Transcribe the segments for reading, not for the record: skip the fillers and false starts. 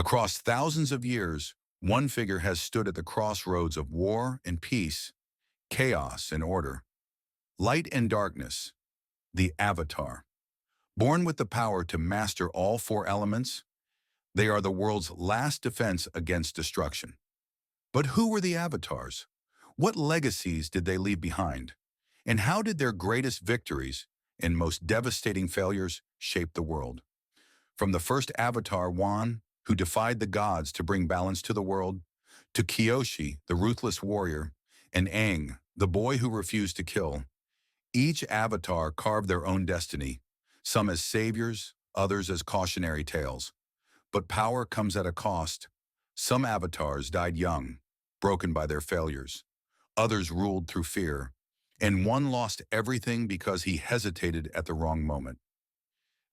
Across thousands of years, one figure has stood at the crossroads of war and peace, chaos and order, light and darkness, the Avatar. Born with the power to master all four elements, they are the world's last defense against destruction. But who were the Avatars? What legacies did they leave behind? And how did their greatest victories and most devastating failures shape the world? From the first Avatar Wan, who defied the gods to bring balance to the world, to Kyoshi, the ruthless warrior, and Aang, the boy who refused to kill, each Avatar carved their own destiny, some as saviors, others as cautionary tales. But power comes at a cost. Some Avatars died young, broken by their failures. Others ruled through fear, and one lost everything because he hesitated at the wrong moment.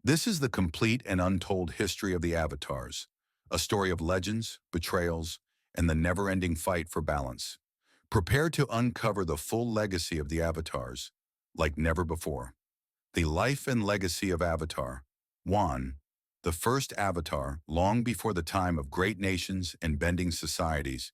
This is the complete and untold history of the Avatars, a story of legends, betrayals, and the never-ending fight for balance. Prepare to uncover the full legacy of the Avatars, like never before. The life and legacy of Avatar. Wan, the first Avatar, long before the time of great nations and bending societies.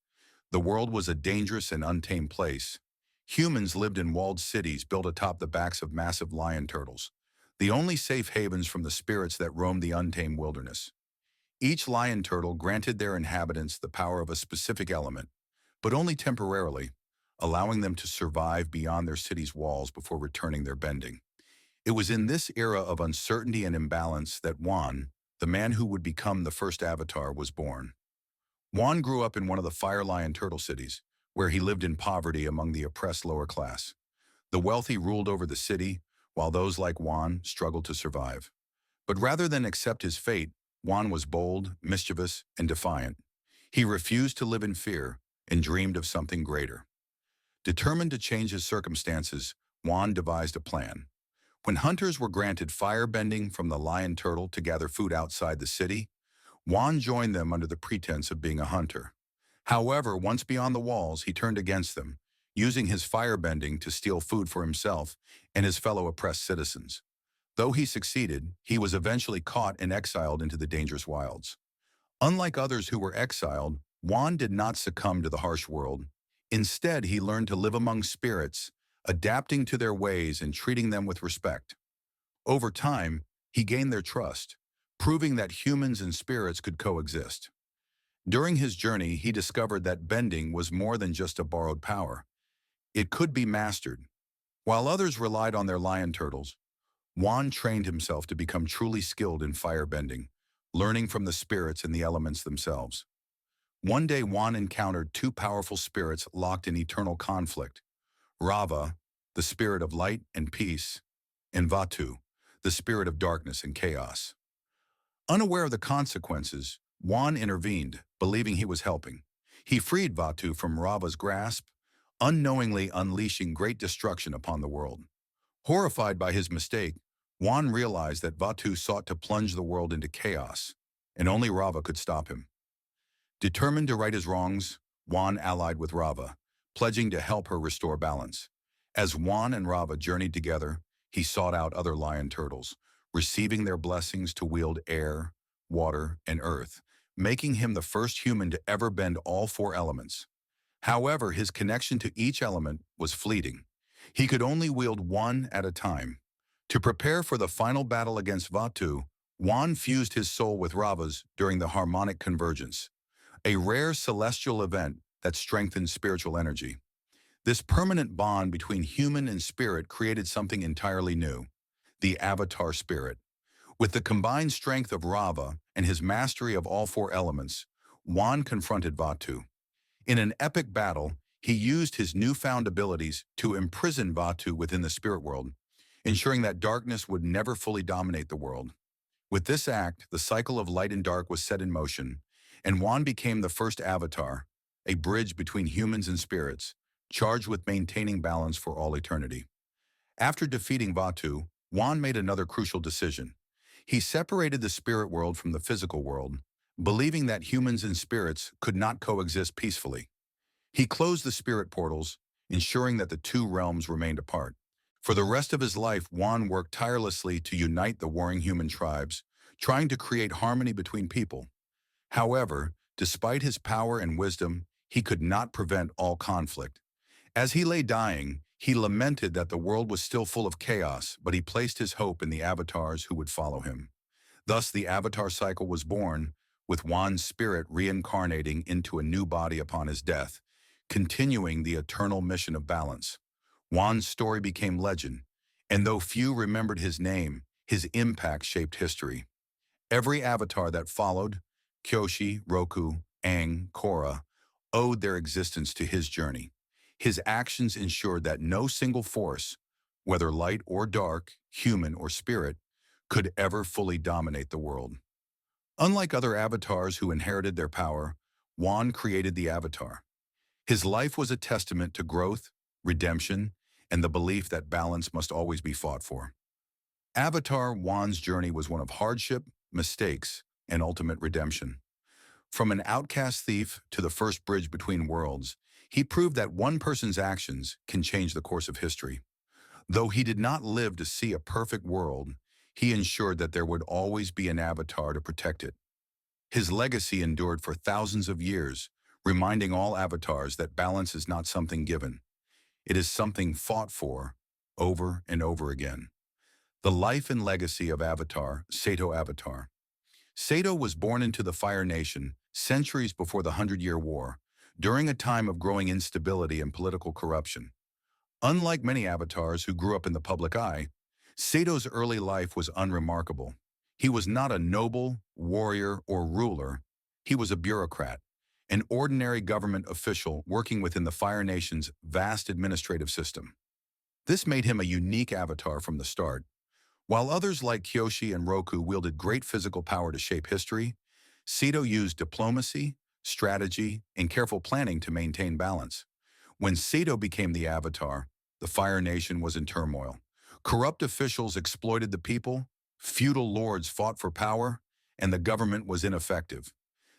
The world was a dangerous and untamed place. Humans lived in walled cities built atop the backs of massive lion turtles, the only safe havens from the spirits that roamed the untamed wilderness. Each lion turtle granted their inhabitants the power of a specific element, but only temporarily, allowing them to survive beyond their city's walls before returning their bending. It was in this era of uncertainty and imbalance that Wan, the man who would become the first Avatar, was born. Wan grew up in one of the Fire Lion Turtle cities, where he lived in poverty among the oppressed lower class. The wealthy ruled over the city, while those like Wan struggled to survive. But rather than accept his fate, Wan was bold, mischievous, and defiant. He refused to live in fear and dreamed of something greater. Determined to change his circumstances, Wan devised a plan. When hunters were granted firebending from the lion turtle to gather food outside the city, Wan joined them under the pretense of being a hunter. However, once beyond the walls, he turned against them, using his firebending to steal food for himself and his fellow oppressed citizens. Though he succeeded, he was eventually caught and exiled into the dangerous wilds. Unlike others who were exiled, Wan did not succumb to the harsh world. Instead, he learned to live among spirits, adapting to their ways and treating them with respect. Over time, he gained their trust, proving that humans and spirits could coexist. During his journey, he discovered that bending was more than just a borrowed power. It could be mastered. While others relied on their lion turtles, Wan trained himself to become truly skilled in firebending, learning from the spirits and the elements themselves. One day, Wan encountered two powerful spirits locked in eternal conflict: Raava, the spirit of light and peace, and Vaatu, the spirit of darkness and chaos. Unaware of the consequences, Wan intervened, believing he was helping. He freed Vaatu from Raava's grasp, unknowingly unleashing great destruction upon the world. Horrified by his mistake, Wan realized that Vaatu sought to plunge the world into chaos, and only Raava could stop him. Determined to right his wrongs, Wan allied with Raava, pledging to help her restore balance. As Wan and Raava journeyed together, he sought out other lion turtles, receiving their blessings to wield air, water, and earth, making him the first human to ever bend all four elements. However, his connection to each element was fleeting. He could only wield one at a time. To prepare for the final battle against Vaatu, Wan fused his soul with Raava's during the harmonic convergence, a rare celestial event that strengthened spiritual energy. This permanent bond between human and spirit created something entirely new: the Avatar spirit. With the combined strength of Raava and his mastery of all four elements, Wan confronted Vaatu. In an epic battle, he used his newfound abilities to imprison Vaatu within the spirit world, ensuring that darkness would never fully dominate the world. With this act, the cycle of light and dark was set in motion, and Wan became the first Avatar, a bridge between humans and spirits, charged with maintaining balance for all eternity. After defeating Vaatu, Wan made another crucial decision. He separated the spirit world from the physical world, believing that humans and spirits could not coexist peacefully. He closed the spirit portals, ensuring that the two realms remained apart. For the rest of his life, Wan worked tirelessly to unite the warring human tribes, trying to create harmony between people. However, despite his power and wisdom, he could not prevent all conflict. As he lay dying, he lamented that the world was still full of chaos, but he placed his hope in the avatars who would follow him. Thus, the avatar cycle was born, with Wan's spirit reincarnating into a new body upon his death, continuing the eternal mission of balance. Wan's story became legend, and though few remembered his name, his impact shaped history. Every avatar that followed, Kyoshi, Roku, Aang, Korra, owed their existence to his journey. His actions ensured that no single force, whether light or dark, human or spirit, could ever fully dominate the world. Unlike other avatars who inherited their power, Wan created the avatar. His life was a testament to growth, redemption, and the belief that balance must always be fought for. Avatar Wan's journey was one of hardship, mistakes, and ultimate redemption. From an outcast thief to the first bridge between worlds, he proved that one person's actions can change the course of history. Though he did not live to see a perfect world, he ensured that there would always be an avatar to protect it. His legacy endured for thousands of years, reminding all avatars that balance is not something given. It is something fought for, over and over again. The life and legacy of Avatar, Sato Avatar. Sato was born into the Fire Nation centuries before the Hundred-Year War, during a time of growing instability and political corruption. Unlike many avatars who grew up in the public eye, Sato's early life was unremarkable. He was not a noble, warrior, or ruler. He was a bureaucrat, an ordinary government official working within the Fire Nation's vast administrative system. This made him a unique avatar from the start. While others like Kyoshi and Roku wielded great physical power to shape history, Sato used diplomacy, strategy, and careful planning to maintain balance. When Sato became the Avatar, the Fire Nation was in turmoil. Corrupt officials exploited the people, feudal lords fought for power, and the government was ineffective.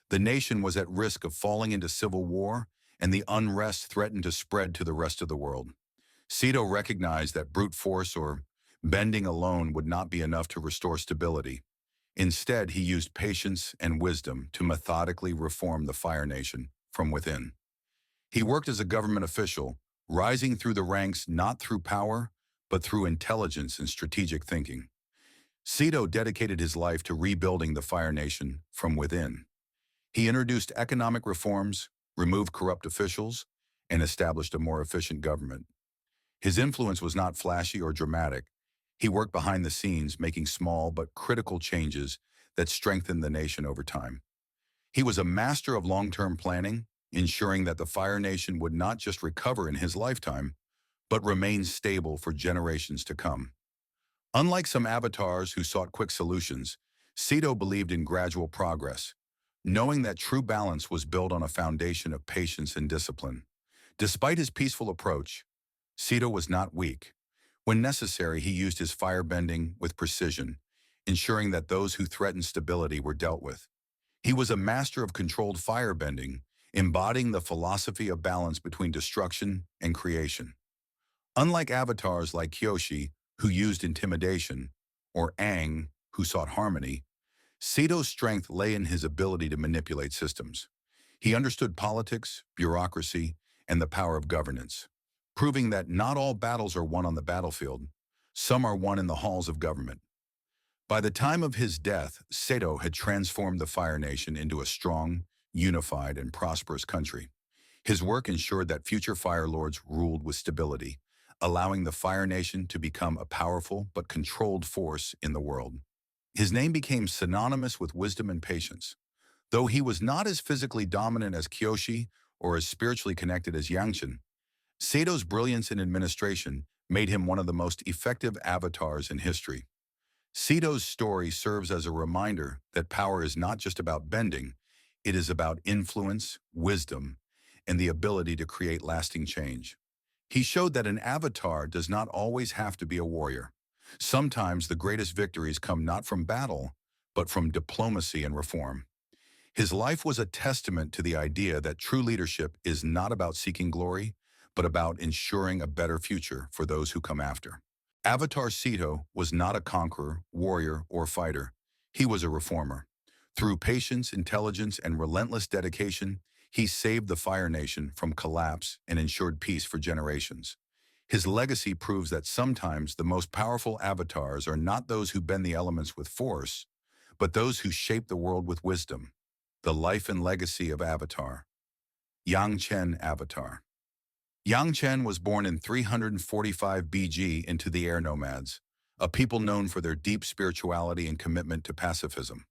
The nation was at risk of falling into civil war, and the unrest threatened to spread to the rest of the world. Sato recognized that brute force or bending alone would not be enough to restore stability. Instead, he used patience and wisdom to methodically reform the Fire Nation from within. He worked as a government official, rising through the ranks not through power, but through intelligence and strategic thinking. Sato dedicated his life to rebuilding the Fire Nation from within. He introduced economic reforms, removed corrupt officials, and established a more efficient government. His influence was not flashy or dramatic. He worked behind the scenes, making small but critical changes that strengthened the nation over time. He was a master of long-term planning, ensuring that the Fire Nation would not just recover in his lifetime, but remain stable for generations to come. Unlike some avatars who sought quick solutions, Sato believed in gradual progress, knowing that true balance was built on a foundation of patience and discipline. Despite his peaceful approach, Sato was not weak. When necessary, he used his firebending with precision, ensuring that those who threatened stability were dealt with. He was a master of controlled firebending, embodying the philosophy of balance between destruction and creation. Unlike avatars like Kyoshi, who used intimidation, or Aang, who sought harmony, Sato's strength lay in his ability to manipulate systems. He understood politics, bureaucracy, and the power of governance, proving that not all battles are won on the battlefield, some are won in the halls of government. By the time of his death, Sato had transformed the Fire Nation into a strong, unified, and prosperous country. His work ensured that future Fire Lords ruled with stability, allowing the Fire Nation to become a powerful but controlled force in the world. His name became synonymous with wisdom and patience. Though he was not as physically dominant as Kyoshi or as spiritually connected as Yangchen, Sato's brilliance in administration made him one of the most effective avatars in history. Sato's story serves as a reminder that power is not just about bending, it is about influence, wisdom, and the ability to create lasting change. He showed that an avatar does not always have to be a warrior. Sometimes the greatest victories come not from battle, but from diplomacy and reform. His life was a testament to the idea that true leadership is not about seeking glory, but about ensuring a better future for those who come after. Avatar Sato was not a conqueror, warrior, or fighter. He was a reformer. Through patience, intelligence, and relentless dedication, he saved the Fire Nation from collapse and ensured peace for generations. His legacy proves that sometimes the most powerful avatars are not those who bend the elements with force, but those who shape the world with wisdom. The life and legacy of Avatar. Yang Chen Avatar. Yang Chen was born in 345 BG into the Air Nomads, a people known for their deep spirituality and commitment to pacifism.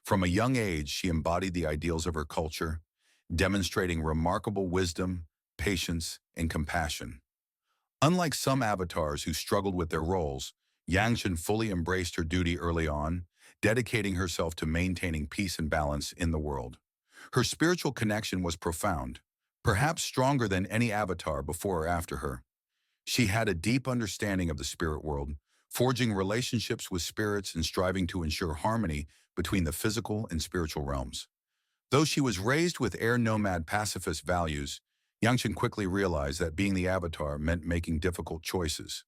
From a young age, she embodied the ideals of her culture, demonstrating remarkable wisdom, patience, and compassion. Unlike some avatars who struggled with their roles, Yang Chen fully embraced her duty early on, dedicating herself to maintaining peace and balance in the world. Her spiritual connection was profound, perhaps stronger than any avatar before or after her. She had a deep understanding of the spirit world, forging relationships with spirits and striving to ensure harmony between the physical and spiritual realms. Though she was raised with air nomad pacifist values, Yangchen quickly realized that being the Avatar meant making difficult choices.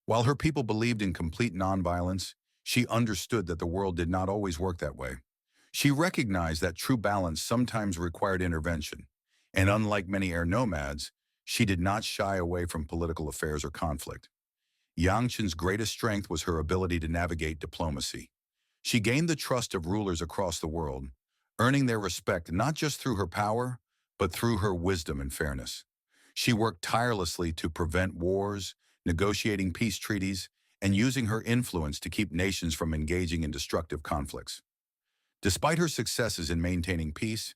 While her people believed in complete nonviolence, she understood that the world did not always work that way. She recognized that true balance sometimes required intervention, and unlike many air nomads, she did not shy away from political affairs or conflict. Yangchen's greatest strength was her ability to navigate diplomacy. She gained the trust of rulers across the world, earning their respect not just through her power, but through her wisdom and fairness. She worked tirelessly to prevent wars, negotiating peace treaties, and using her influence to keep nations from engaging in destructive conflicts. Despite her successes in maintaining peace,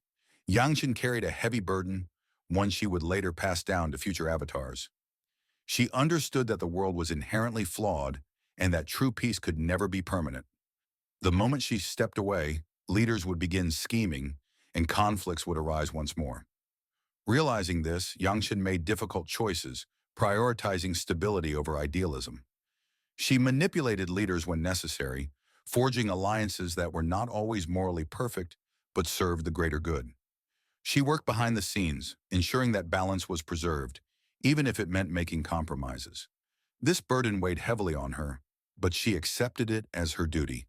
Yangchen carried a heavy burden, one she would later pass down to future avatars. She understood that the world was inherently flawed and that true peace could never be permanent. The moment she stepped away, leaders would begin scheming and conflicts would arise once more. Realizing this, Yangchen made difficult choices, prioritizing stability over idealism. She manipulated leaders when necessary, forging alliances that were not always morally perfect, but served the greater good. She worked behind the scenes, ensuring that balance was preserved, even if it meant making compromises. This burden weighed heavily on her, but she accepted it as her duty.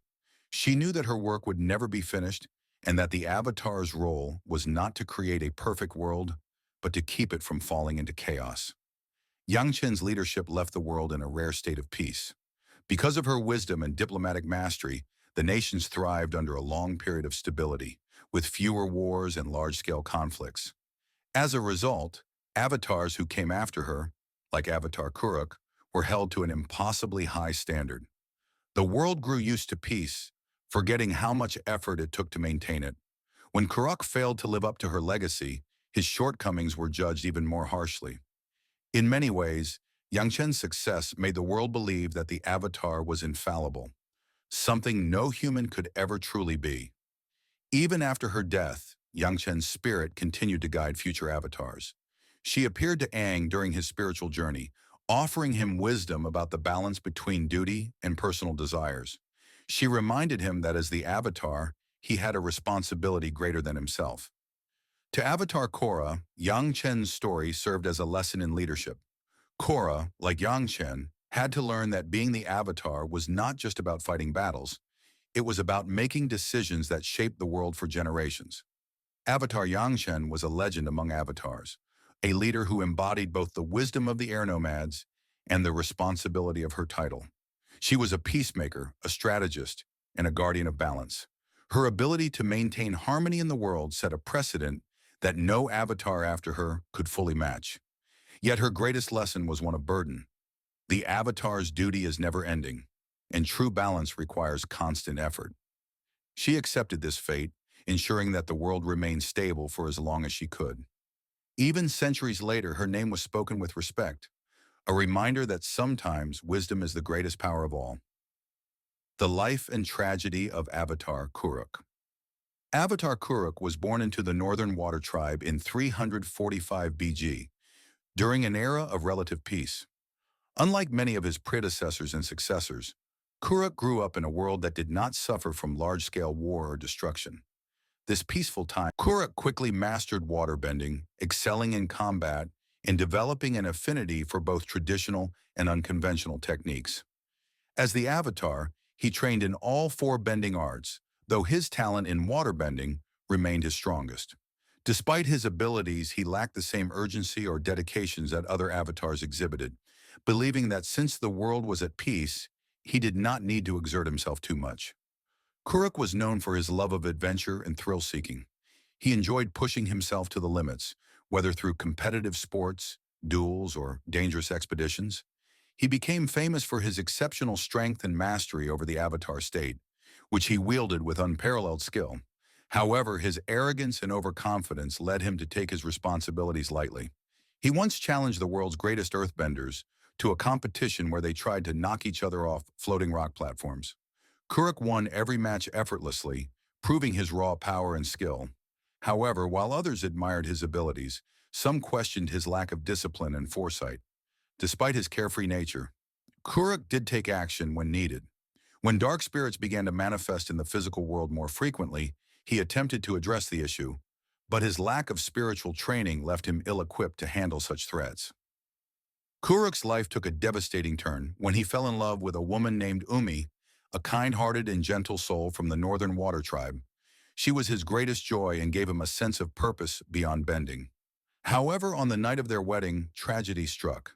She knew that her work would never be finished and that the Avatar's role was not to create a perfect world, but to keep it from falling into chaos. Yang Chen's leadership left the world in a rare state of peace. Because of her wisdom and diplomatic mastery, the nations thrived under a long period of stability, with fewer wars and large-scale conflicts. As a result, avatars who came after her, like Avatar Kuruk, were held to an impossibly high standard. The world grew used to peace, forgetting how much effort it took to maintain it. When Kuruk failed to live up to her legacy, his shortcomings were judged even more harshly. In many ways, Yang Chen's success made the world believe that the Avatar was infallible, something no human could ever truly be. Even after her death, Yang Chen's spirit continued to guide future avatars. She appeared to Aang during his spiritual journey, offering him wisdom about the balance between duty and personal desires. She reminded him that as the Avatar, he had a responsibility greater than himself. To Avatar Korra, Yang Chen's story served as a lesson in leadership. Korra, like Yang Chen, had to learn that being the Avatar was not just about fighting battles, it was about making decisions that shaped the world for generations. Avatar Yang Chen was a legend among avatars, a leader who embodied both the wisdom of the air nomads and the responsibility of her title. She was a peacemaker, a strategist, and a guardian of balance. Her ability to maintain harmony in the world set a precedent that no avatar after her could fully match. Yet her greatest lesson was one of burden. The avatar's duty is never ending, and true balance requires constant effort. She accepted this fate, ensuring that the world remained stable for as long as she could. Even centuries later, her name was spoken with respect, a reminder that sometimes wisdom is the greatest power of all. The life and tragedy of Avatar Kuruk. Avatar Kuruk was born into the Northern Water Tribe in 345 BG, during an era of relative peace. Unlike many of his predecessors and successors, Kuruk grew up in a world that did not suffer from large-scale war or destruction. This peaceful time, Kuruk quickly mastered waterbending, excelling in combat, and developing an affinity for both traditional and unconventional techniques. As the Avatar, he trained in all four bending arts, though his talent in waterbending remained his strongest. Despite his abilities, he lacked the same urgency or dedications that other avatars exhibited, believing that since the world was at peace, he did not need to exert himself too much. Kuruk was known for his love of adventure and thrill-seeking. He enjoyed pushing himself to the limits, whether through competitive sports, duels, or dangerous expeditions. He became famous for his exceptional strength and mastery over the Avatar state, which he wielded with unparalleled skill. However, his arrogance and overconfidence led him to take his responsibilities lightly. He once challenged the world's greatest earthbenders to a competition where they tried to knock each other off floating rock platforms. Kuruk won every match effortlessly, proving his raw power and skill. However, while others admired his abilities, some questioned his lack of discipline and foresight. Despite his carefree nature, Kuruk did take action when needed. When dark spirits began to manifest in the physical world more frequently, he attempted to address the issue, but his lack of spiritual training left him ill-equipped to handle such threats. Kuruk's life took a devastating turn when he fell in love with a woman named Umi, a kind-hearted and gentle soul from the Northern Water Tribe. She was his greatest joy and gave him a sense of purpose beyond bending. However, on the night of their wedding, tragedy struck.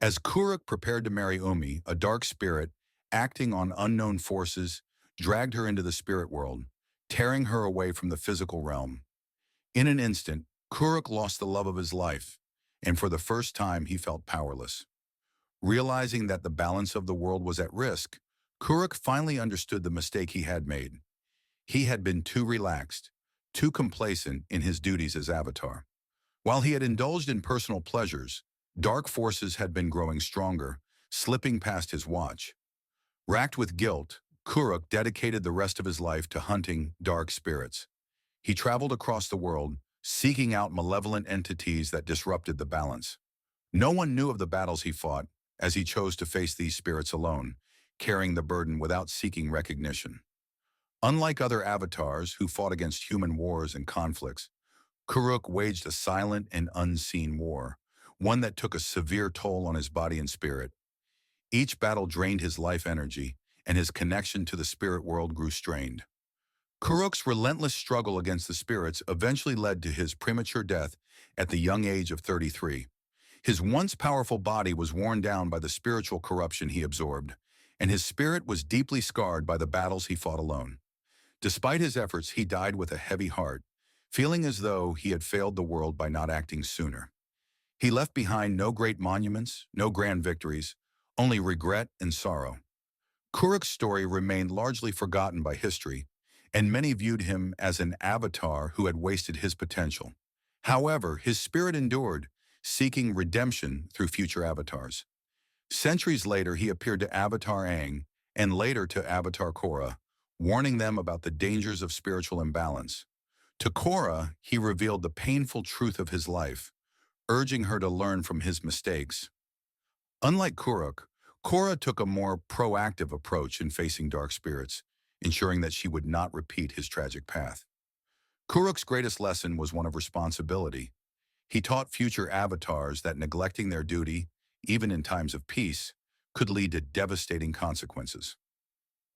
As Kuruk prepared to marry Umi, a dark spirit, acting on unknown forces, dragged her into the spirit world, tearing her away from the physical realm. In an instant, Kuruk lost the love of his life, and for the first time he felt powerless. Realizing that the balance of the world was at risk, Kuruk finally understood the mistake he had made. He had been too relaxed, too complacent in his duties as Avatar. While he had indulged in personal pleasures, dark forces had been growing stronger, slipping past his watch. Racked with guilt, Kuruk dedicated the rest of his life to hunting dark spirits. He traveled across the world, seeking out malevolent entities that disrupted the balance. No one knew of the battles he fought, as he chose to face these spirits alone, carrying the burden without seeking recognition. Unlike other avatars who fought against human wars and conflicts, Kuruk waged a silent and unseen war, one that took a severe toll on his body and spirit. Each battle drained his life energy, and his connection to the spirit world grew strained. Kuruk's relentless struggle against the spirits eventually led to his premature death at the young age of 33. His once powerful body was worn down by the spiritual corruption he absorbed, and his spirit was deeply scarred by the battles he fought alone. Despite his efforts, he died with a heavy heart, feeling as though he had failed the world by not acting sooner. He left behind no great monuments, no grand victories, only regret and sorrow. Kuruk's story remained largely forgotten by history, and many viewed him as an avatar who had wasted his potential. However, his spirit endured, seeking redemption through future avatars. Centuries later, he appeared to Avatar Aang, and later to Avatar Korra, warning them about the dangers of spiritual imbalance. To Korra, he revealed the painful truth of his life, urging her to learn from his mistakes. Unlike Kuruk, Korra took a more proactive approach in facing dark spirits, ensuring that she would not repeat his tragic path. Kuruk's greatest lesson was one of responsibility. He taught future avatars that neglecting their duty, even in times of peace, could lead to devastating consequences.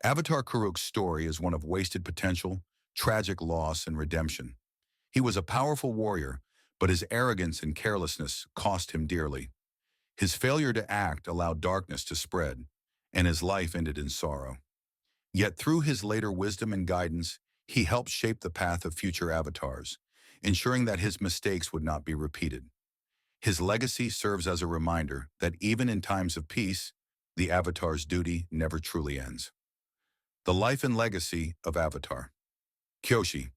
Avatar Kuruk's story is one of wasted potential, tragic loss, and redemption. He was a powerful warrior, but his arrogance and carelessness cost him dearly. His failure to act allowed darkness to spread, and his life ended in sorrow. Yet through his later wisdom and guidance, he helped shape the path of future avatars, ensuring that his mistakes would not be repeated. His legacy serves as a reminder that even in times of peace, the avatar's duty never truly ends. The life and legacy of Avatar. Kyoshi.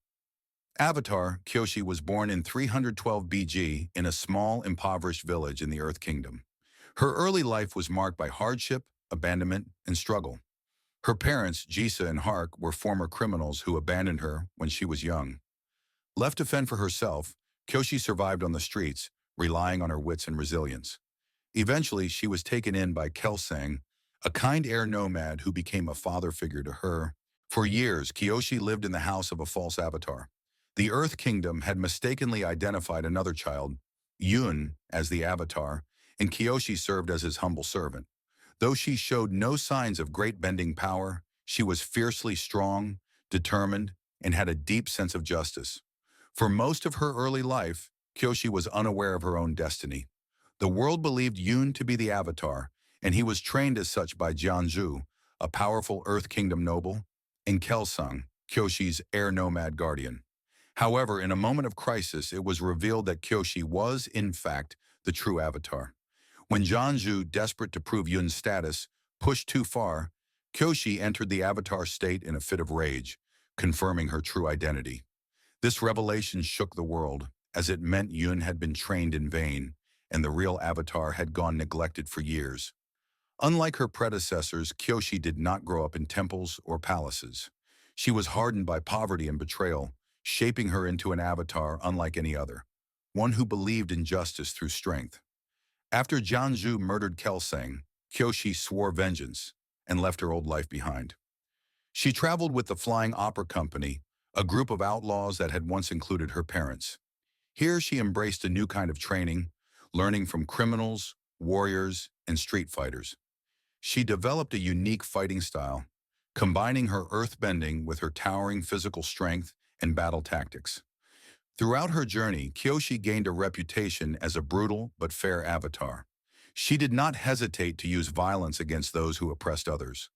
Avatar, Kyoshi was born in 312 BG in a small, impoverished village in the Earth Kingdom. Her early life was marked by hardship, abandonment, and struggle. Her parents, Jisa and Hark, were former criminals who abandoned her when she was young. Left to fend for herself, Kyoshi survived on the streets, relying on her wits and resilience. Eventually, she was taken in by Kelsang, a kind air nomad who became a father figure to her. For years, Kyoshi lived in the house of a false avatar. The Earth Kingdom had mistakenly identified another child, Yun, as the avatar, and Kyoshi served as his humble servant. Though she showed no signs of great bending power, she was fiercely strong, determined, and had a deep sense of justice. For most of her early life, Kyoshi was unaware of her own destiny. The world believed Yoon to be the Avatar, and he was trained as such by Jianzhu, a powerful Earth Kingdom noble, and Kelsang, Kyoshi's air nomad guardian. However, in a moment of crisis, it was revealed that Kyoshi was, in fact, the true Avatar. When Jianzhu, desperate to prove Yun's status, pushed too far, Kyoshi entered the Avatar state in a fit of rage, confirming her true identity. This revelation shook the world, as it meant Yun had been trained in vain, and the real Avatar had gone neglected for years. Unlike her predecessors, Kyoshi did not grow up in temples or palaces. She was hardened by poverty and betrayal, shaping her into an Avatar unlike any other, one who believed in justice through strength. After Jianzhu murdered Kelsang, Kyoshi swore vengeance and left her old life behind. She traveled with the Flying Opera Company, a group of outlaws that had once included her parents. Here she embraced a new kind of training, learning from criminals, warriors, and street fighters. She developed a unique fighting style, combining her earthbending with her towering physical strength and battle tactics. Throughout her journey, Kyoshi gained a reputation as a brutal but fair avatar. She did not hesitate to use violence against those who oppressed others.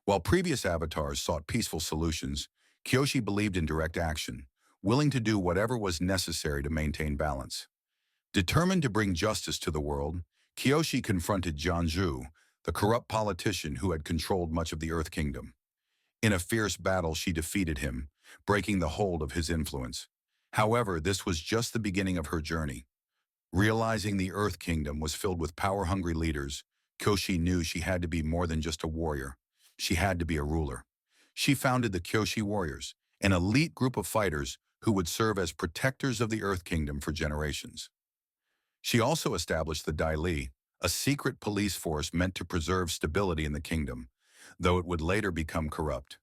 While previous avatars sought peaceful solutions, Kyoshi believed in direct action, willing to do whatever was necessary to maintain balance. Determined to bring justice to the world, Kyoshi confronted Jianzhu, the corrupt politician who had controlled much of the Earth Kingdom. In a fierce battle, she defeated him, breaking the hold of his influence. However, this was just the beginning of her journey. Realizing the Earth Kingdom was filled with power-hungry leaders, Kyoshi knew she had to be more than just a warrior. She had to be a ruler. She founded the Kyoshi Warriors, an elite group of fighters who would serve as protectors of the Earth Kingdom for generations. She also established the Dai Li, a secret police force meant to preserve stability in the kingdom, though it would later become corrupt.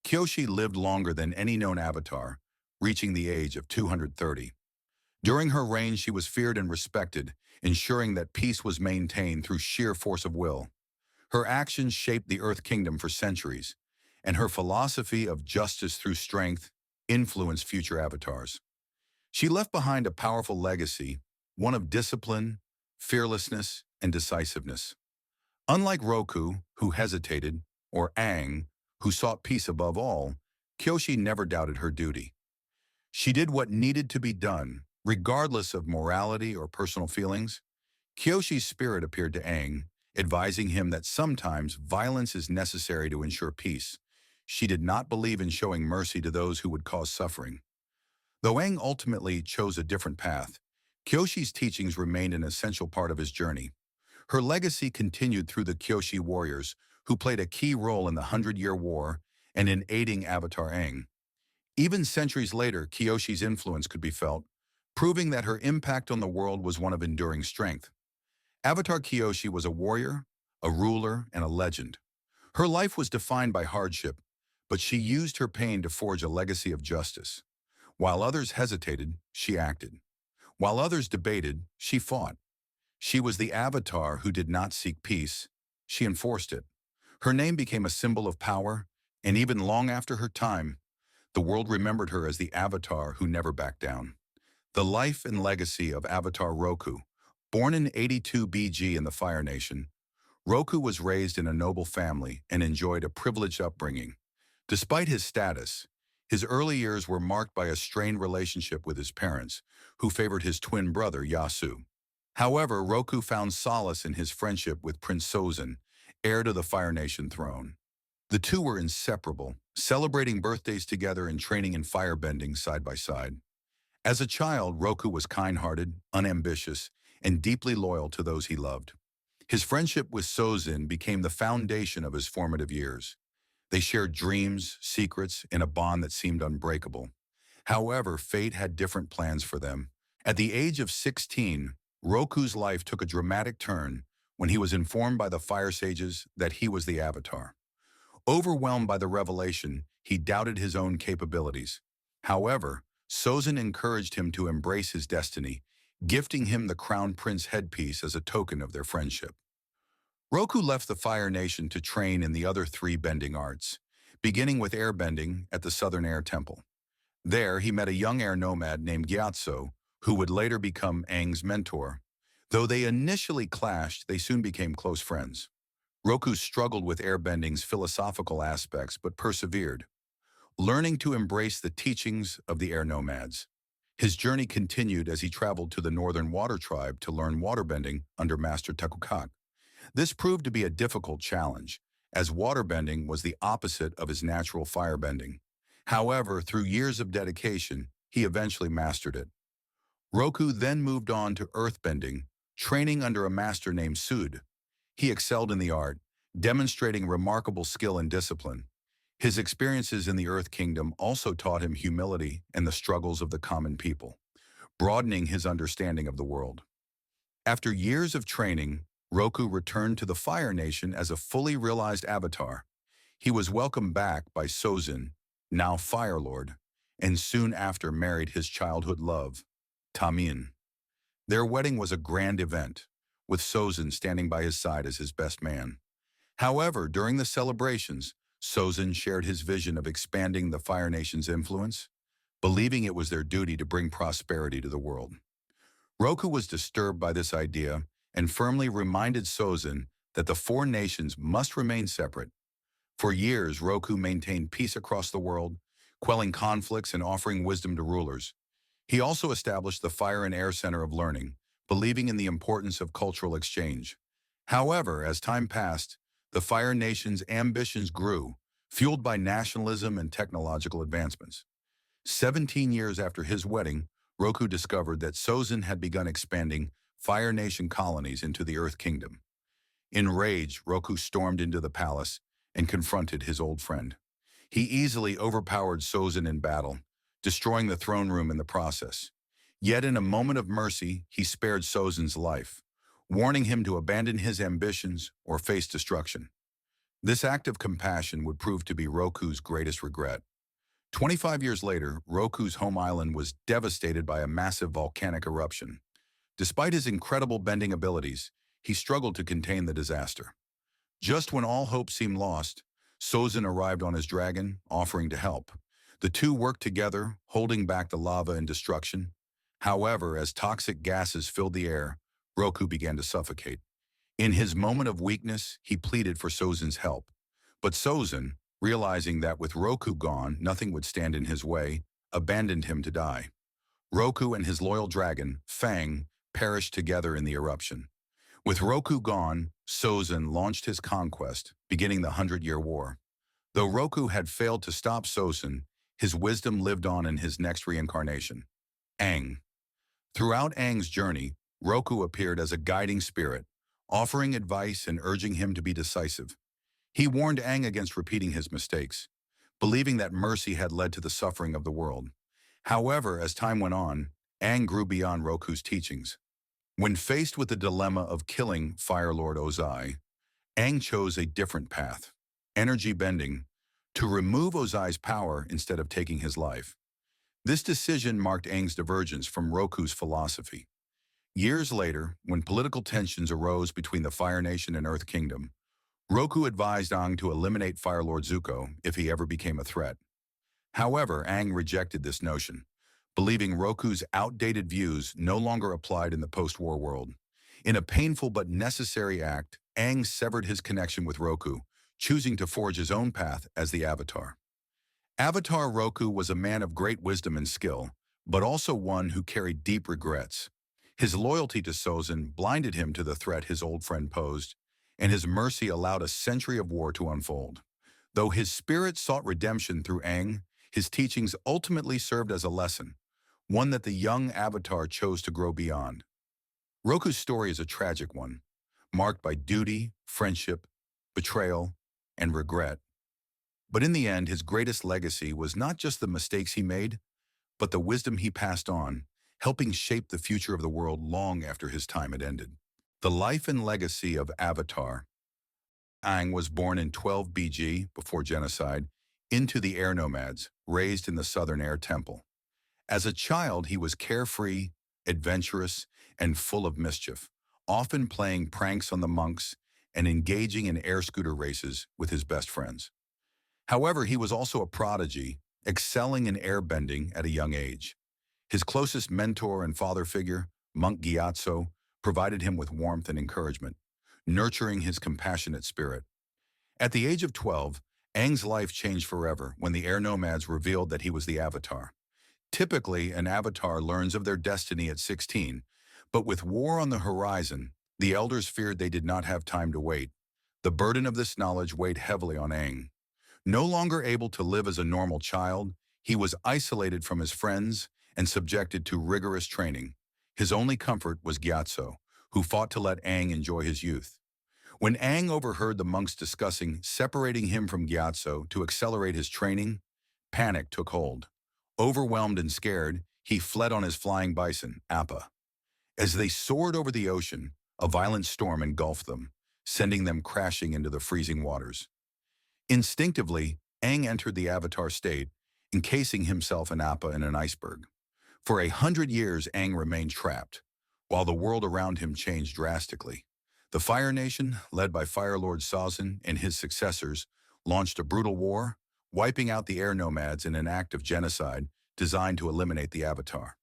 Kyoshi lived longer than any known avatar, reaching the age of 230. During her reign, she was feared and respected, ensuring that peace was maintained through sheer force of will. Her actions shaped the Earth Kingdom for centuries, and her philosophy of justice through strength influenced future avatars. She left behind a powerful legacy, one of discipline, fearlessness, and decisiveness. Unlike Roku, who hesitated, or Aang, who sought peace above all, Kyoshi never doubted her duty. She did what needed to be done, regardless of morality or personal feelings. Kyoshi's spirit appeared to Aang, advising him that sometimes violence is necessary to ensure peace. She did not believe in showing mercy to those who would cause suffering. Though Aang ultimately chose a different path, Kyoshi's teachings remained an essential part of his journey. Her legacy continued through the Kyoshi warriors, who played a key role in the Hundred-Year War and in aiding Avatar Aang. Even centuries later, Kyoshi's influence could be felt, proving that her impact on the world was one of enduring strength. Avatar Kyoshi was a warrior, a ruler, and a legend. Her life was defined by hardship, but she used her pain to forge a legacy of justice. While others hesitated, she acted. While others debated, she fought. She was the Avatar who did not seek peace. She enforced it. Her name became a symbol of power, and even long after her time, the world remembered her as the Avatar who never backed down. The life and legacy of Avatar Roku. Born in 82 BG in the Fire Nation, Roku was raised in a noble family and enjoyed a privileged upbringing. Despite his status, his early years were marked by a strained relationship with his parents, who favored his twin brother Yasu. However, Roku found solace in his friendship with Prince Sozin, heir to the Fire Nation throne. The two were inseparable, celebrating birthdays together and training in firebending side by side. As a child, Roku was kind-hearted, unambitious, and deeply loyal to those he loved. His friendship with Sozin became the foundation of his formative years. They shared dreams, secrets, and a bond that seemed unbreakable. However, fate had different plans for them. At the age of 16, Roku's life took a dramatic turn when he was informed by the Fire Sages that he was the Avatar. Overwhelmed by the revelation, he doubted his own capabilities. However, Sozin encouraged him to embrace his destiny, gifting him the Crown Prince headpiece as a token of their friendship. Roku left the Fire Nation to train in the other three bending arts, beginning with airbending at the Southern Air Temple. There, he met a young air nomad named Gyatso, who would later become Aang's mentor. Though they initially clashed, they soon became close friends. Roku struggled with airbending's philosophical aspects but persevered, learning to embrace the teachings of the air nomads. His journey continued as he traveled to the Northern Water Tribe to learn waterbending under Master Tekukak. This proved to be a difficult challenge, as waterbending was the opposite of his natural firebending. However, through years of dedication, he eventually mastered it. Roku then moved on to earthbending, training under a master named Sud. He excelled in the art, demonstrating remarkable skill and discipline. His experiences in the Earth Kingdom also taught him humility and the struggles of the common people, broadening his understanding of the world. After years of training, Roku returned to the Fire Nation as a fully realized avatar. He was welcomed back by Sozin, now Fire Lord, and soon after married his childhood love, Tamin. Their wedding was a grand event, with Sozin standing by his side as his best man. However, during the celebrations, Sozin shared his vision of expanding the Fire Nation's influence, believing it was their duty to bring prosperity to the world. Roku was disturbed by this idea and firmly reminded Sozin that the four nations must remain separate. For years, Roku maintained peace across the world, quelling conflicts and offering wisdom to rulers. He also established the Fire and Air Center of Learning, believing in the importance of cultural exchange. However, as time passed, the Fire Nation's ambitions grew, fueled by nationalism and technological advancements. 17 years after his wedding, Roku discovered that Sozin had begun expanding Fire Nation colonies into the Earth Kingdom. Enraged, Roku stormed into the palace and confronted his old friend. He easily overpowered Sozin in battle, destroying the throne room in the process. Yet in a moment of mercy, he spared Sozin's life, warning him to abandon his ambitions or face destruction. This act of compassion would prove to be Roku's greatest regret. 25 years later, Roku's home island was devastated by a massive volcanic eruption. Despite his incredible bending abilities, he struggled to contain the disaster. Just when all hope seemed lost, Sozin arrived on his dragon, offering to help. The two worked together, holding back the lava and destruction. However, as toxic gases filled the air, Roku began to suffocate. In his moment of weakness, he pleaded for Sozin's help. But Sozin, realizing that with Roku gone, nothing would stand in his way, abandoned him to die. Roku and his loyal dragon, Fang, perished together in the eruption. With Roku gone, Sozin launched his conquest, beginning the 100-Year War. Though Roku had failed to stop Sozin, his wisdom lived on in his next reincarnation, Aang. Throughout Aang's journey, Roku appeared as a guiding spirit, offering advice and urging him to be decisive. He warned Aang against repeating his mistakes, believing that mercy had led to the suffering of the world. However, as time went on, Aang grew beyond Roku's teachings. When faced with the dilemma of killing Fire Lord Ozai, Aang chose a different path, energy bending, to remove Ozai's power instead of taking his life. This decision marked Aang's divergence from Roku's philosophy. Years later, when political tensions arose between the Fire Nation and Earth Kingdom, Roku advised Aang to eliminate Fire Lord Zuko if he ever became a threat. However, Aang rejected this notion, believing Roku's outdated views no longer applied in the post-war world. In a painful but necessary act, Aang severed his connection with Roku, choosing to forge his own path as the Avatar. Avatar Roku was a man of great wisdom and skill, but also one who carried deep regrets. His loyalty to Sozin blinded him to the threat his old friend posed, and his mercy allowed a century of war to unfold. Though his spirit sought redemption through Aang, his teachings ultimately served as a lesson, one that the young Avatar chose to grow beyond. Roku's story is a tragic one, marked by duty, friendship, betrayal, and regret. But in the end, his greatest legacy was not just the mistakes he made, but the wisdom he passed on, helping shape the future of the world long after his time had ended. The life and legacy of Avatar. Aang was born in 12 BG, before genocide, into the air nomads, raised in the Southern Air Temple. As a child, he was carefree, adventurous, and full of mischief, often playing pranks on the monks and engaging in air scooter races with his best friends. However, he was also a prodigy, excelling in airbending at a young age. His closest mentor and father figure, Monk Gyatso, provided him with warmth and encouragement, nurturing his compassionate spirit. At the age of 12, Aang's life changed forever when the air nomads revealed that he was the Avatar. Typically, an Avatar learns of their destiny at 16, but with war on the horizon, the elders feared they did not have time to wait. The burden of this knowledge weighed heavily on Aang. No longer able to live as a normal child, he was isolated from his friends and subjected to rigorous training. His only comfort was Gyatso, who fought to let Aang enjoy his youth. When Aang overheard the monks discussing separating him from Gyatso to accelerate his training, panic took hold. Overwhelmed and scared, he fled on his flying bison, Appa. As they soared over the ocean, a violent storm engulfed them, sending them crashing into the freezing waters. Instinctively, Aang entered the Avatar state, encasing himself and Appa in an iceberg. For 100 years, Aang remained trapped, while the world around him changed drastically. The Fire Nation, led by Fire Lord Sazin and his successors, launched a brutal war, wiping out the air nomads in an act of genocide designed to eliminate the Avatar.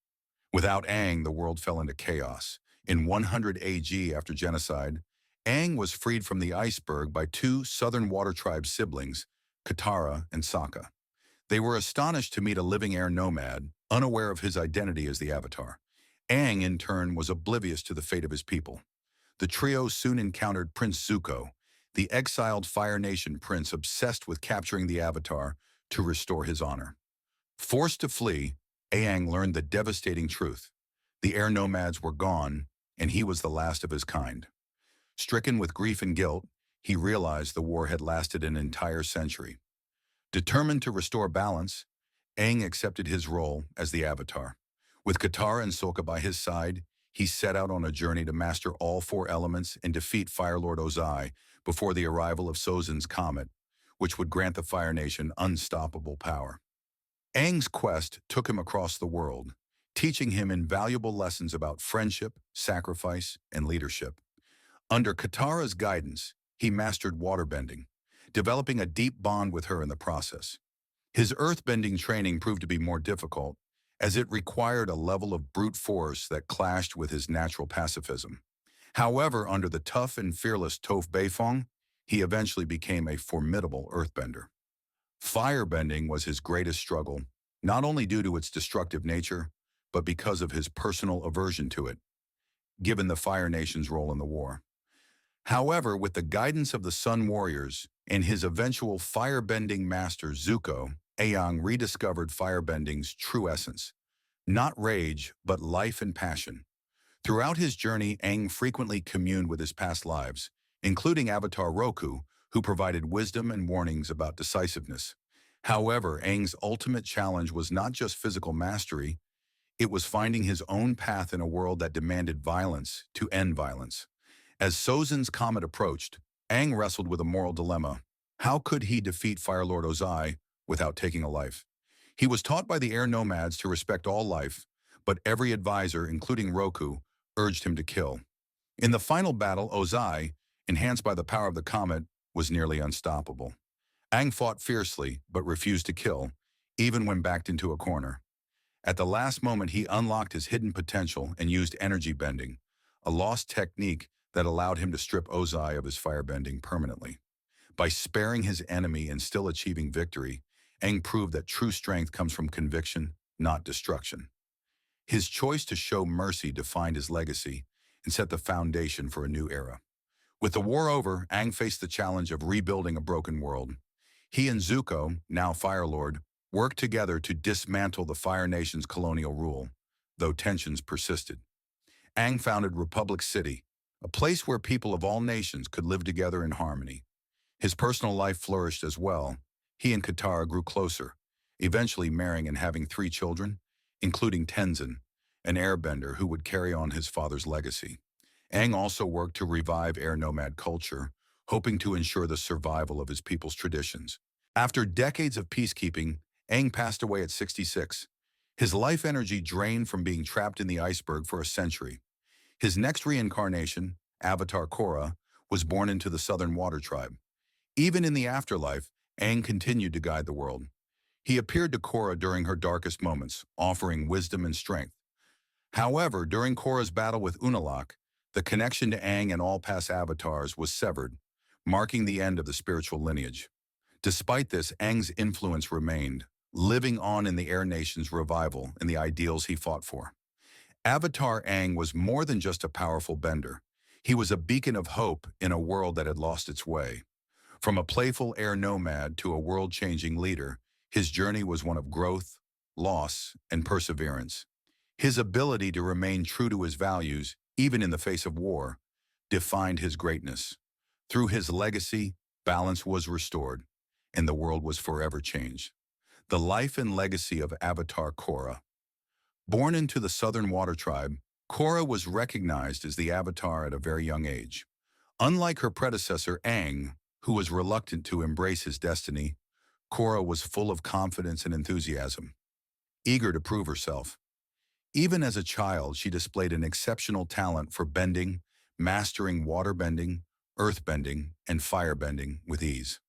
Without Aang, the world fell into chaos. In 100 AG after genocide, Aang was freed from the iceberg by two Southern Water Tribe siblings, Katara and Sokka. They were astonished to meet a living air nomad, unaware of his identity as the Avatar. Aang, in turn, was oblivious to the fate of his people. The trio soon encountered Prince Zuko, the exiled Fire Nation prince obsessed with capturing the Avatar to restore his honor. Forced to flee, Aang learned the devastating truth. The air nomads were gone, and he was the last of his kind. Stricken with grief and guilt, he realized the war had lasted an entire century. Determined to restore balance, Aang accepted his role as the Avatar. With Katara and Sokka by his side, he set out on a journey to master all four elements and defeat Fire Lord Ozai before the arrival of Sozin's comet, which would grant the Fire Nation unstoppable power. Aang's quest took him across the world, teaching him invaluable lessons about friendship, sacrifice, and leadership. Under Katara's guidance, he mastered waterbending, developing a deep bond with her in the process. His earthbending training proved to be more difficult, as it required a level of brute force that clashed with his natural pacifism. However, under the tough and fearless Toph Beifong, he eventually became a formidable earthbender. Firebending was his greatest struggle, not only due to its destructive nature, but because of his personal aversion to it, given the Fire Nation's role in the war. However, with the guidance of the Sun Warriors and his eventual firebending master Zuko, Aang rediscovered firebending's true essence. Not rage, but life and passion. Throughout his journey, Aang frequently communed with his past lives, including Avatar Roku, who provided wisdom and warnings about decisiveness. However, Aang's ultimate challenge was not just physical mastery, it was finding his own path in a world that demanded violence to end violence. As Sozin's comet approached, Aang wrestled with a moral dilemma. How could he defeat Fire Lord Ozai without taking a life? He was taught by the air nomads to respect all life, but every advisor, including Roku, urged him to kill. In the final battle, Ozai, enhanced by the power of the comet, was nearly unstoppable. Aang fought fiercely, but refused to kill, even when backed into a corner. At the last moment, he unlocked his hidden potential and used energy bending, a lost technique that allowed him to strip Ozai of his firebending permanently. By sparing his enemy and still achieving victory, Aang proved that true strength comes from conviction, not destruction. His choice to show mercy defined his legacy and set the foundation for a new era. With the war over, Aang faced the challenge of rebuilding a broken world. He and Zuko, now Fire Lord, worked together to dismantle the Fire Nation's colonial rule, though tensions persisted. Aang founded Republic City, a place where people of all nations could live together in harmony. His personal life flourished as well. He and Katara grew closer, eventually marrying and having 3 children, including Tenzin, an airbender who would carry on his father's legacy. Aang also worked to revive air nomad culture, hoping to ensure the survival of his people's traditions. After decades of peacekeeping, Aang passed away at 66. His life energy drained from being trapped in the iceberg for a century. His next reincarnation, Avatar Korra, was born into the Southern Water Tribe. Even in the afterlife, Aang continued to guide the world. He appeared to Korra during her darkest moments, offering wisdom and strength. However, during Korra's battle with Unalaq, the connection to Aang and all past avatars was severed, marking the end of the spiritual lineage. Despite this, Aang's influence remained, living on in the Air Nation's revival and the ideals he fought for. Avatar Aang was more than just a powerful bender. He was a beacon of hope in a world that had lost its way. From a playful air nomad to a world-changing leader, his journey was one of growth, loss, and perseverance. His ability to remain true to his values, even in the face of war, defined his greatness. Through his legacy, balance was restored, and the world was forever changed. The life and legacy of Avatar Korra. Born into the Southern Water Tribe, Korra was recognized as the Avatar at a very young age. Unlike her predecessor Aang, who was reluctant to embrace his destiny, Korra was full of confidence and enthusiasm, eager to prove herself. Even as a child, she displayed an exceptional talent for bending, mastering water bending, earth bending, and fire bending with ease.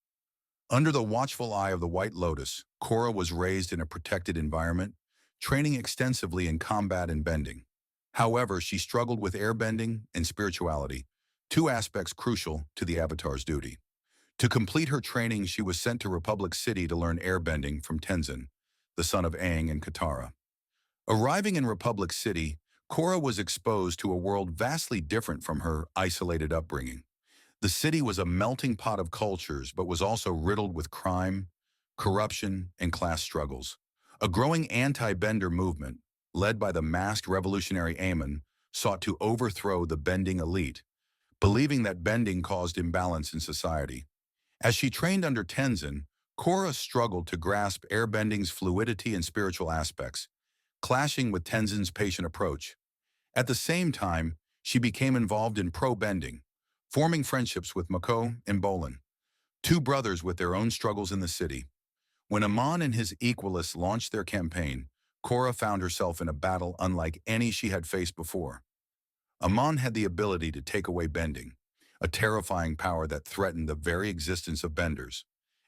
Under the watchful eye of the White Lotus, Korra was raised in a protected environment, training extensively in combat and bending. However, she struggled with airbending and spirituality, two aspects crucial to the Avatar's duty. To complete her training, she was sent to Republic City to learn airbending from Tenzin, the son of Aang and Katara. Arriving in Republic City, Korra was exposed to a world vastly different from her isolated upbringing. The city was a melting pot of cultures, but was also riddled with crime, corruption, and class struggles. A growing anti-bender movement, led by the masked revolutionary Aemon, sought to overthrow the bending elite, believing that bending caused imbalance in society. As she trained under Tenzin, Korra struggled to grasp airbending's fluidity and spiritual aspects, clashing with Tenzin's patient approach. At the same time, she became involved in pro-bending, forming friendships with Mako and Bolin, two brothers with their own struggles in the city. When Amon and his equalists launched their campaign, Korra found herself in a battle unlike any she had faced before. Amon had the ability to take away bending, a terrifying power that threatened the very existence of benders.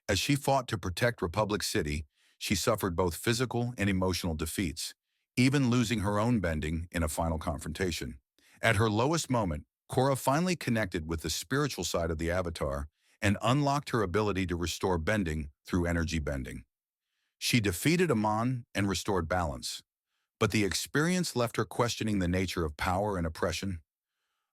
As she fought to protect Republic City, she suffered both physical and emotional defeats, even losing her own bending in a final confrontation. At her lowest moment, Korra finally connected with the spiritual side of the Avatar and unlocked her ability to restore bending through energy bending. She defeated Amon and restored balance, but the experience left her questioning the nature of power and oppression.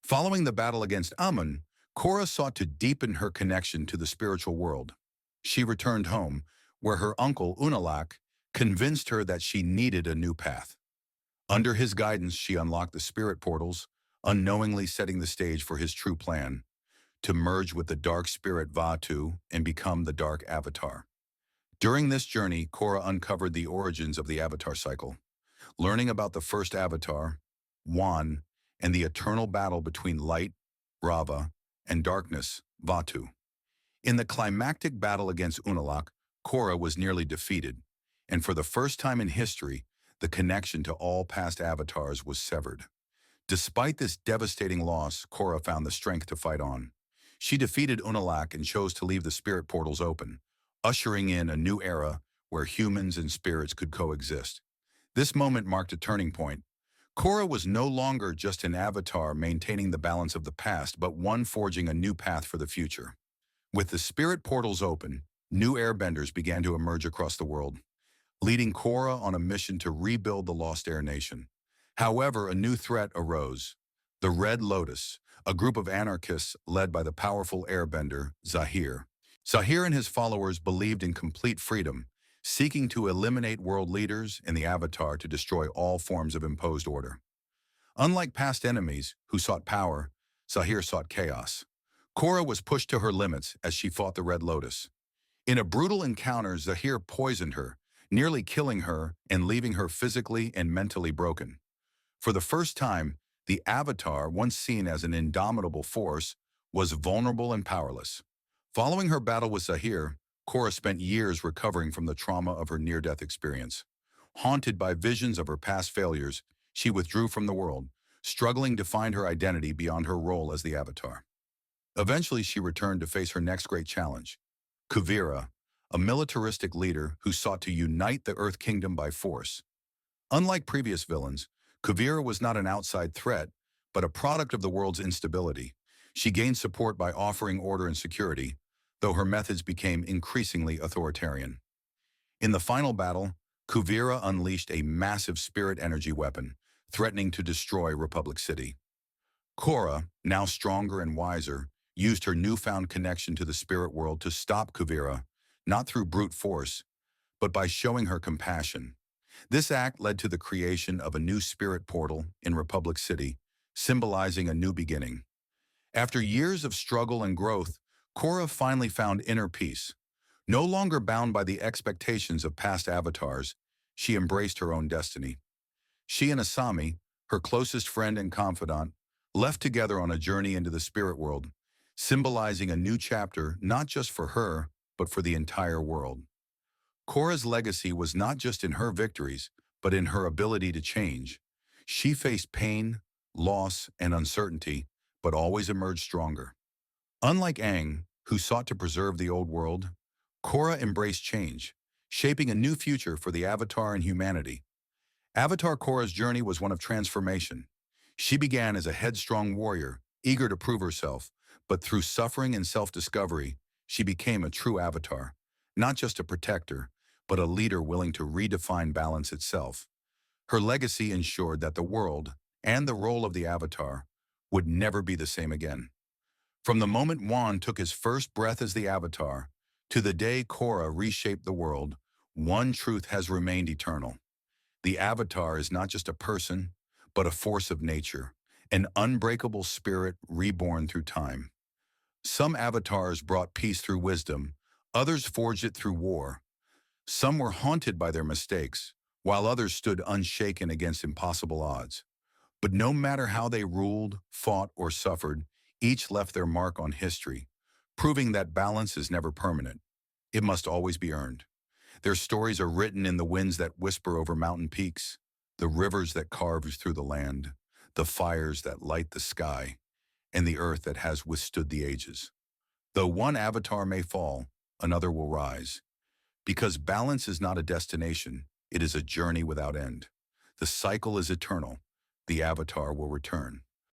Following the battle against Amon, Korra sought to deepen her connection to the spiritual world. She returned home, where her uncle Unalaq convinced her that she needed a new path. Under his guidance, she unlocked the spirit portals, unknowingly setting the stage for his true plan, to merge with the dark spirit Vaatu and become the Dark Avatar. During this journey, Korra uncovered the origins of the Avatar cycle, learning about the first Avatar, Wan, and the eternal battle between light, Raava, and darkness, Vaatu. In the climactic battle against Unalaq, Korra was nearly defeated, and for the first time in history, the connection to all past avatars was severed. Despite this devastating loss, Korra found the strength to fight on. She defeated Unalaq and chose to leave the spirit portals open, ushering in a new era where humans and spirits could coexist. This moment marked a turning point. Korra was no longer just an avatar maintaining the balance of the past, but one forging a new path for the future. With the spirit portals open, new airbenders began to emerge across the world, leading Korra on a mission to rebuild the lost Air Nation. However, a new threat arose: the Red Lotus, a group of anarchists led by the powerful airbender, Zahir. Zahir and his followers believed in complete freedom, seeking to eliminate world leaders and the Avatar to destroy all forms of imposed order. Unlike past enemies who sought power, Zahir sought chaos. Korra was pushed to her limits as she fought the Red Lotus. In a brutal encounter, Zahir poisoned her, nearly killing her and leaving her physically and mentally broken. For the first time, the Avatar, once seen as an indomitable force, was vulnerable and powerless. Following her battle with Zahir, Korra spent years recovering from the trauma of her near-death experience. Haunted by visions of her past failures, she withdrew from the world, struggling to find her identity beyond her role as the Avatar. Eventually, she returned to face her next great challenge: Kuvira, a militaristic leader who sought to unite the Earth Kingdom by force. Unlike previous villains, Kuvira was not an outside threat, but a product of the world's instability. She gained support by offering order and security, though her methods became increasingly authoritarian. In the final battle, Kuvira unleashed a massive spirit energy weapon, threatening to destroy Republic City. Korra, now stronger and wiser, used her newfound connection to the spirit world to stop Kuvira, not through brute force, but by showing her compassion. This act led to the creation of a new spirit portal in Republic City, symbolizing a new beginning. After years of struggle and growth, Korra finally found inner peace. No longer bound by the expectations of past avatars, she embraced her own destiny. She and Asami, her closest friend and confidant, left together on a journey into the spirit world, symbolizing a new chapter not just for her, but for the entire world. Korra's legacy was not just in her victories, but in her ability to change. She faced pain, loss, and uncertainty, but always emerged stronger. Unlike Aang, who sought to preserve the old world, Korra embraced change, shaping a new future for the Avatar and humanity. Avatar Korra's journey was one of transformation. She began as a headstrong warrior, eager to prove herself, but through suffering and self-discovery, she became a true Avatar, not just a protector, but a leader willing to redefine balance itself. Her legacy ensured that the world, and the role of the Avatar, would never be the same again. From the moment Wan took his first breath as the Avatar, to the day Korra reshaped the world, one truth has remained eternal. The Avatar is not just a person, but a force of nature, an unbreakable spirit reborn through time. Some Avatars brought peace through wisdom, others forged it through war. Some were haunted by their mistakes, while others stood unshaken against impossible odds. But no matter how they ruled, fought, or suffered, each left their mark on history, proving that balance is never permanent. It must always be earned. Their stories are written in the winds that whisper over mountain peaks, the rivers that carve through the land, the fires that light the sky, and the earth that has withstood the ages. Though one Avatar may fall, another will rise. Because balance is not a destination, it is a journey without end. The cycle is eternal. The Avatar will return.